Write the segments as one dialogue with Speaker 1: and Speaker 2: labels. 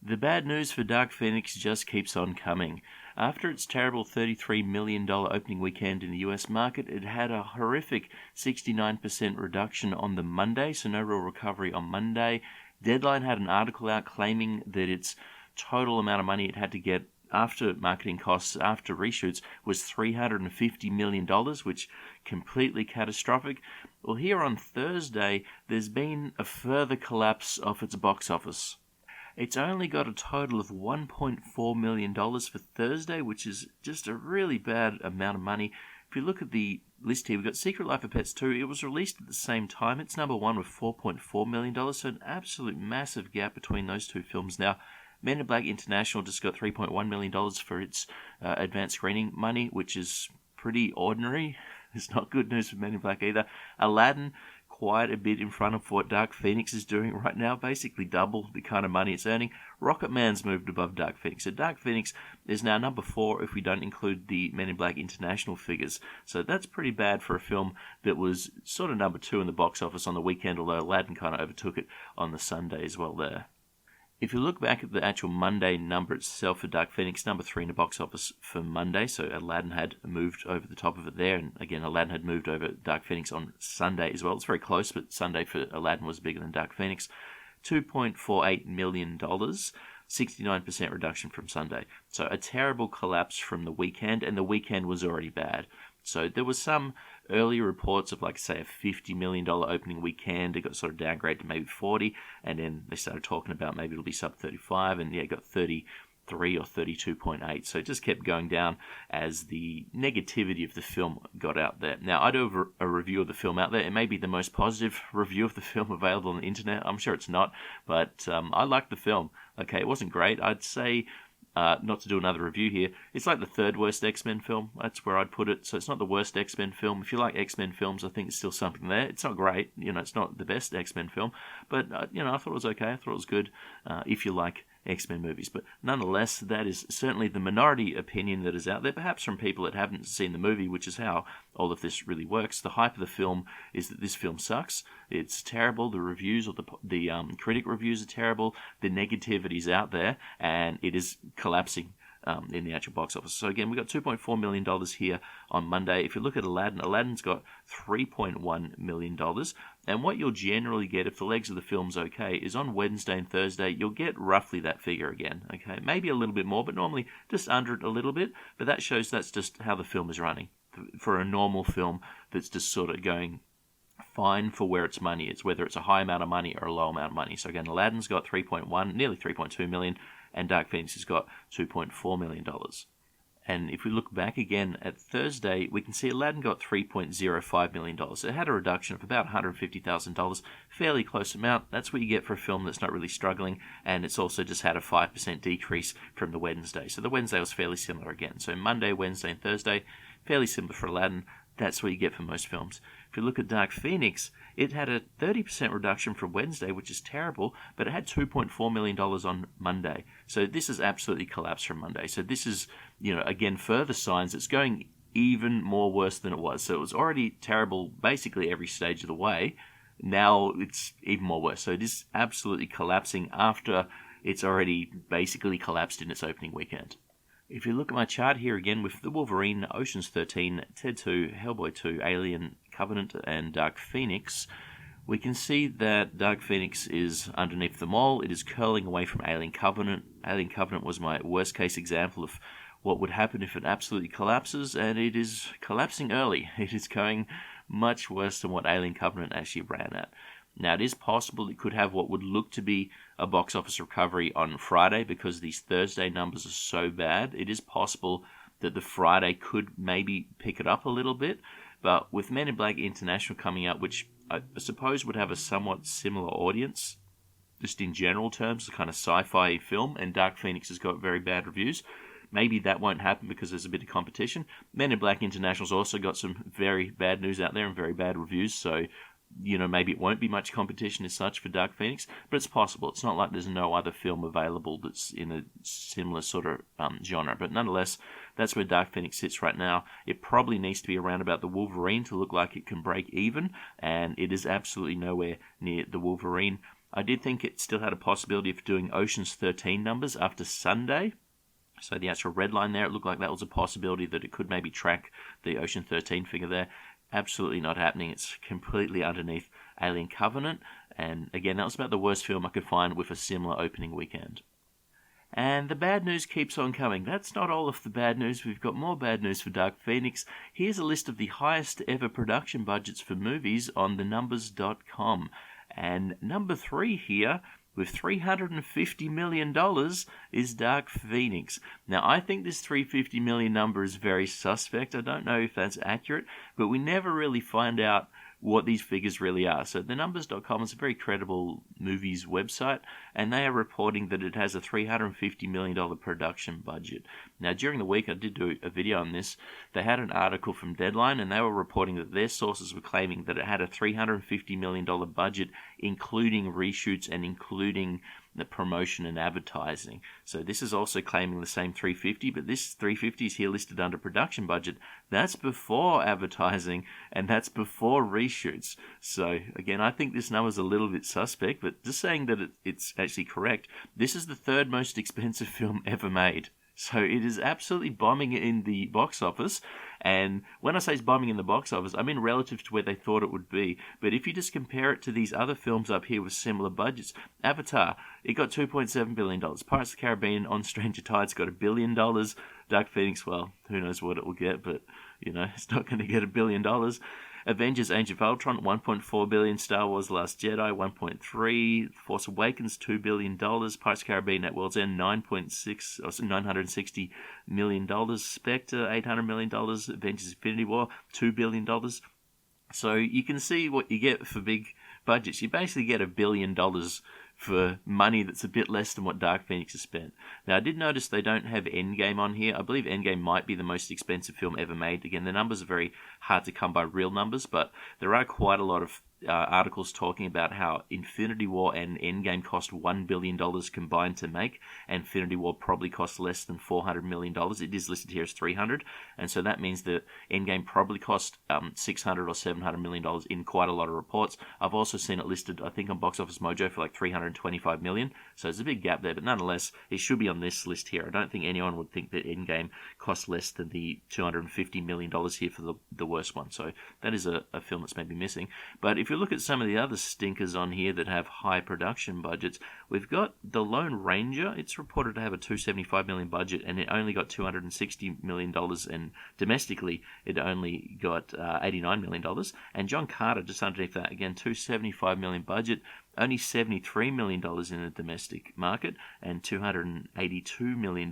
Speaker 1: The bad news for Dark Phoenix just keeps on coming. After its terrible $33 million opening weekend in the US market, it had a horrific 69% reduction on the Monday, so no real recovery on Monday. Deadline had an article out claiming that its total amount of money it had to get after marketing costs, after reshoots, was $350 million, which completely catastrophic. Well, here on Thursday, there's been a further collapse of its box office. It's only got a total of $1.4 million for Thursday, which is just a really bad amount of money. If you look at the list here, we've got Secret Life of Pets 2. It was released at the same time. It's number one with $4.4 million, so an absolute massive gap between those two films. Now, Men in Black International just got $3.1 million for its advanced screening money, which is pretty ordinary. It's not good news for Men in Black either. Aladdin, quite a bit in front of what Dark Phoenix is doing right now, basically double the kind of money it's earning. Rocketman's moved above Dark Phoenix. So Dark Phoenix is now number 4 if we don't include the Men in Black International figures. So that's pretty bad for a film that was sort of number 2 in the box office on the weekend, although Aladdin kind of overtook it on the Sunday as well there. If you look back at the actual Monday number itself for Dark Phoenix, number 3 in the box office for Monday, so Aladdin had moved over the top of it there, and again, Aladdin had moved over Dark Phoenix on Sunday as well. It's very close, but Sunday for Aladdin was bigger than Dark Phoenix. $2.48 million, 69% reduction from Sunday. So a terrible collapse from the weekend, and the weekend was already bad. So there was some early reports of, like, say, a $50 million opening weekend. It got sort of downgraded to maybe 40, and then they started talking about maybe it'll be sub 35, and yeah, it got 33 or 32.8. So it just kept going down as the negativity of the film got out there. Now, I do have a review of the film out there. It may be the most positive review of the film available on the internet. I'm sure it's not, but I liked the film. Okay, it wasn't great. I'd say, not to do another review here, it's like the third worst X-Men film. That's where I'd put it. So it's not the worst X-Men film. If you like X-Men films, I think it's still something there. It's not great. It's not the best X-Men film. But, I thought it was okay. I thought it was good if you like X-Men movies. But nonetheless, that is certainly the minority opinion that is out there, perhaps from people that haven't seen the movie, which is how all of this really works. The hype of the film is that this film sucks. It's terrible. The reviews or the critic reviews are terrible. The negativity's out there, and it is collapsing in the actual box office. So again, we got $2.4 million here on Monday. If you look at Aladdin, Aladdin's got $3.1 million. And what you'll generally get if the legs of the film's okay is on Wednesday and Thursday, you'll get roughly that figure again. Okay, maybe a little bit more, but normally just under it a little bit. But that shows that's just how the film is running. For a normal film that's just sort of going fine for where its money is, whether it's a high amount of money or a low amount of money. So again, Aladdin's got 3.1, nearly 3.2 million, and Dark Phoenix has got $2.4 million. And if we look back again at Thursday, we can see Aladdin got $3.05 million. So it had a reduction of about $150,000, fairly close amount. That's what you get for a film that's not really struggling, and it's also just had a 5% decrease from the Wednesday. So the Wednesday was fairly similar again. So Monday, Wednesday, and Thursday, fairly similar for Aladdin. That's what you get for most films. If you look at Dark Phoenix, it had a 30% reduction from Wednesday, which is terrible, but it had $2.4 million on Monday. So this has absolutely collapsed from Monday. So this is, again, further signs it's going even more worse than it was. So it was already terrible basically every stage of the way. Now it's even more worse. So it is absolutely collapsing after it's already basically collapsed in its opening weekend. If you look at my chart here again with The Wolverine, Ocean's 13, Ted 2, Hellboy 2, Alien, Covenant, and Dark Phoenix, we can see that Dark Phoenix is underneath them all. It is curling away from Alien Covenant. Alien Covenant was my worst case example of what would happen if it absolutely collapses, and it is collapsing early. It is going much worse than what Alien Covenant actually ran at. Now, it is possible it could have what would look to be a box office recovery on Friday because these Thursday numbers are so bad. It is possible that the Friday could maybe pick it up a little bit, but with Men in Black International coming out, which I suppose would have a somewhat similar audience, just in general terms, the kind of sci-fi film, and Dark Phoenix has got very bad reviews, maybe that won't happen because there's a bit of competition. Men in Black International's also got some very bad news out there and very bad reviews, so maybe it won't be much competition as such for Dark Phoenix, but it's possible. It's not like there's no other film available that's in a similar sort of genre. But nonetheless, that's where Dark Phoenix sits right now. It probably needs to be around about the Wolverine to look like it can break even, and it is absolutely nowhere near the Wolverine. I did think it still had a possibility of doing Ocean's 13 numbers after Sunday. So the actual red line there, it looked like that was a possibility that it could maybe track the Ocean 13 figure there. Absolutely not happening. It's completely underneath Alien Covenant. And again, that was about the worst film I could find with a similar opening weekend. And the bad news keeps on coming. That's not all of the bad news. We've got more bad news for Dark Phoenix. Here's a list of the highest ever production budgets for movies on thenumbers.com. And number 3 here, with $350 million, is Dark Phoenix. Now, I think this $350 million number is very suspect. I don't know if that's accurate, but we never really find out what these figures really are. So thenumbers.com is a very credible movies website, and they are reporting that it has a $350 million production budget. Now, during the week, I did do a video on this. They had an article from Deadline, and they were reporting that their sources were claiming that it had a $350 million budget, including reshoots and including the promotion and advertising. So this is also claiming the same 350, but this 350 is here listed under production budget. That's before advertising, and that's before reshoots. So again, I think this number is a little bit suspect, but just saying that it's actually correct. This is the third most expensive film ever made. So it is absolutely bombing in the box office. And when I say it's bombing in the box office, I mean relative to where they thought it would be. But if you just compare it to these other films up here with similar budgets, Avatar, it got $2.7 billion. Pirates of the Caribbean on Stranger Tides got $1 billion. Dark Phoenix, well, who knows what it will get, but, it's not going to get $1 billion. Avengers Age of Ultron, $1.4 billion. Star Wars Last Jedi, $1.3. Force Awakens, $2 billion. Pirates of the Caribbean at World's End, $960 million. Spectre, $800 million. Avengers Infinity War, $2 billion. So you can see what you get for big budgets. You basically get $1 billion for money that's a bit less than what Dark Phoenix has spent. Now, I did notice they don't have Endgame on here. I believe Endgame might be the most expensive film ever made. Again, the numbers are very hard to come by, real numbers, but there are quite a lot of articles talking about how Infinity War and Endgame cost $1 billion combined to make. Infinity War probably cost less than $400 million. It is listed here as $300, and so that means that Endgame probably cost $600 or $700 million in quite a lot of reports. I've also seen it listed, I think, on Box Office Mojo for like $325 million, so there's a big gap there, but nonetheless, it should be on this list here. I don't think anyone would think that Endgame cost less than the $250 million here for the worst one, so that is a film that's maybe missing. But if you look at some of the other stinkers on here that have high production budgets, we've got The Lone Ranger. It's reported to have a $275 million budget, and it only got $260 million, and domestically it only got $89 million. And John Carter, just underneath that, again, $275 million budget, only $73 million in the domestic market and $282 million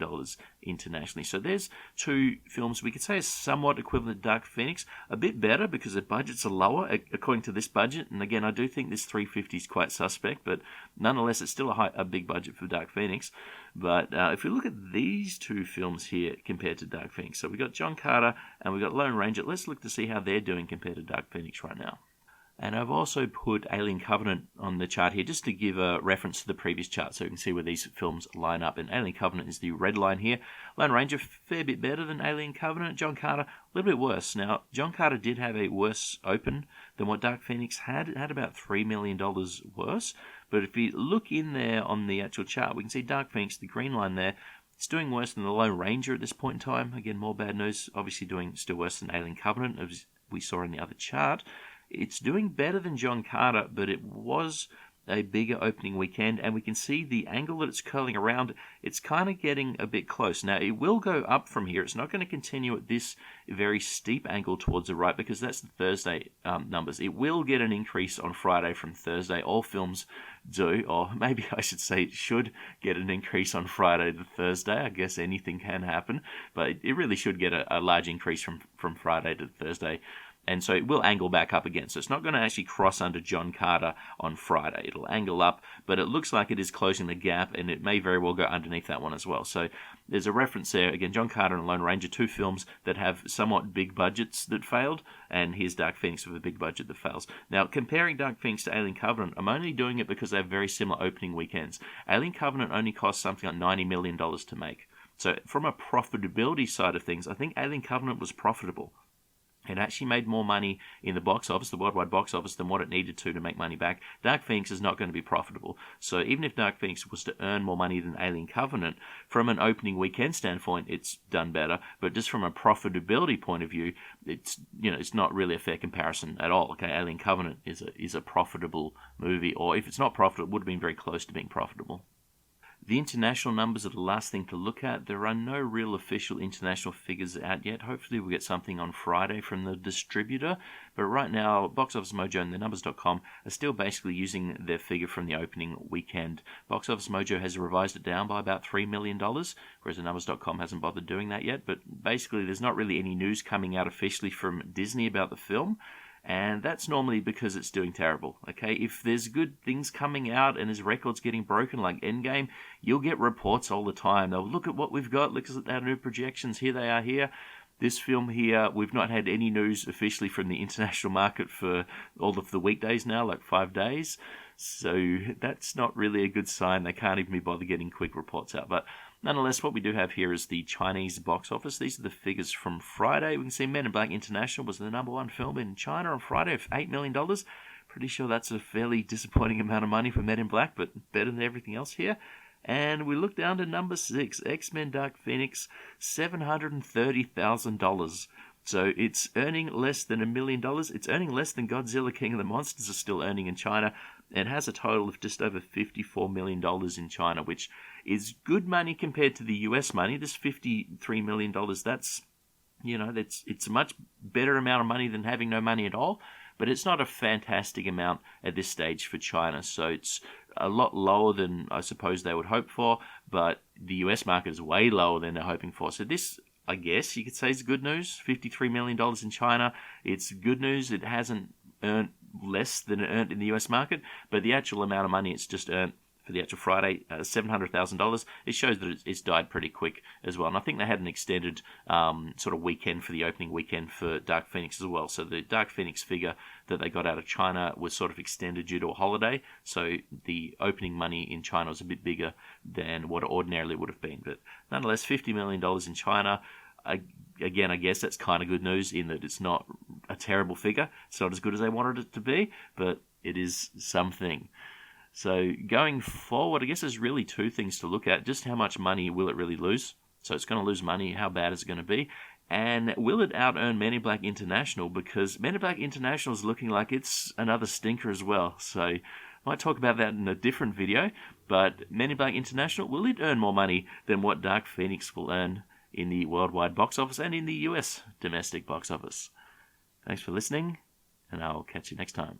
Speaker 1: internationally. So there's two films we could say are somewhat equivalent to Dark Phoenix, a bit better because the budgets are lower according to this budget. And again, I do think this 350 is quite suspect, but nonetheless, it's still a big budget for Dark Phoenix. But if we look at these two films here compared to Dark Phoenix, so we've got John Carter and we've got Lone Ranger. Let's look to see how they're doing compared to Dark Phoenix right now. And I've also put Alien Covenant on the chart here just to give a reference to the previous chart so you can see where these films line up. And Alien Covenant is the red line here. Lone Ranger, a fair bit better than Alien Covenant. John Carter, a little bit worse. Now, John Carter did have a worse open than what Dark Phoenix had. It had about $3 million worse. But if you look in there on the actual chart, we can see Dark Phoenix, the green line there, it's doing worse than the Lone Ranger at this point in time. Again, more bad news. Obviously doing still worse than Alien Covenant, as we saw in the other chart. It's doing better than John Carter, but it was a bigger opening weekend, and we can see the angle that it's curling around. It's kind of getting a bit close. Now, it will go up from here. It's not going to continue at this very steep angle towards the right because that's the Thursday numbers. It will get an increase on Friday from Thursday. All films do, or maybe I should say it should get an increase on Friday to Thursday. I guess anything can happen, but it really should get a large increase from Friday to Thursday. And so it will angle back up again. So it's not going to actually cross under John Carter on Friday. It'll angle up, but it looks like it is closing the gap, and it may very well go underneath that one as well. So there's a reference there. Again, John Carter and Lone Ranger, two films that have somewhat big budgets that failed, and here's Dark Phoenix with a big budget that fails. Now, comparing Dark Phoenix to Alien Covenant, I'm only doing it because they have very similar opening weekends. Alien Covenant only cost something like $90 million to make. So from a profitability side of things, I think Alien Covenant was profitable. It actually made more money in the box office, the worldwide box office, than what it needed to make money back. Dark Phoenix is not going to be profitable. So even if Dark Phoenix was to earn more money than Alien Covenant, from an opening weekend standpoint, it's done better. But just from a profitability point of view, it's not really a fair comparison at all. Okay, Alien Covenant is a profitable movie, or if it's not profitable, it would have been very close to being profitable. The international numbers are the last thing to look at. There are no real official international figures out yet. Hopefully we'll get something on Friday from the distributor. But right now, Box Office Mojo and thenumbers.com are still basically using their figure from the opening weekend. Box Office Mojo has revised it down by about $3 million, whereas thenumbers.com hasn't bothered doing that yet. But basically there's not really any news coming out officially from Disney about the film. And that's normally because it's doing terrible, okay? If there's good things coming out and there's records getting broken like Endgame, you'll get reports all the time. They'll look at what we've got, look at our new projections, here they are here. This film here, we've not had any news officially from the international market for all of the weekdays now, like 5 days. So that's not really a good sign. They can't even be bothered getting quick reports out. But nonetheless, what we do have here is the Chinese box office. These are the figures from Friday. We can see Men in Black International was the number one film in China on Friday of $8 million. Pretty sure that's a fairly disappointing amount of money for Men in Black, but better than everything else here. And we look down to number 6, X-Men Dark Phoenix, $730,000. So it's earning less than $1 million. It's earning less than Godzilla King of the Monsters is still earning in China. It has a total of just over $54 million in China, which is good money compared to the US money. This $53 million, that's it's a much better amount of money than having no money at all. But it's not a fantastic amount at this stage for China. So it's a lot lower than I suppose they would hope for, but the US market is way lower than they're hoping for. So this, I guess you could say, is good news. $53 million in China. It's good news. It hasn't earned less than it earned in the US market, but the actual amount of money it's just earned for the actual Friday, $700,000, it shows that it's died pretty quick as well. And I think they had an extended sort of weekend for the opening weekend for Dark Phoenix as well. So the Dark Phoenix figure that they got out of China was sort of extended due to a holiday. So the opening money in China was a bit bigger than what it ordinarily would have been. But nonetheless, $50 million in China. Again, I guess that's kind of good news in that it's not a terrible figure. It's not as good as they wanted it to be, but it is something. So going forward, I guess there's really two things to look at. Just how much money will it really lose? So it's going to lose money. How bad is it going to be? And will it out-earn Men in Black International? Because Men in Black International is looking like it's another stinker as well. So I might talk about that in a different video. But Men in Black International, will it earn more money than what Dark Phoenix will earn in the worldwide box office and in the US domestic box office? Thanks for listening, and I'll catch you next time.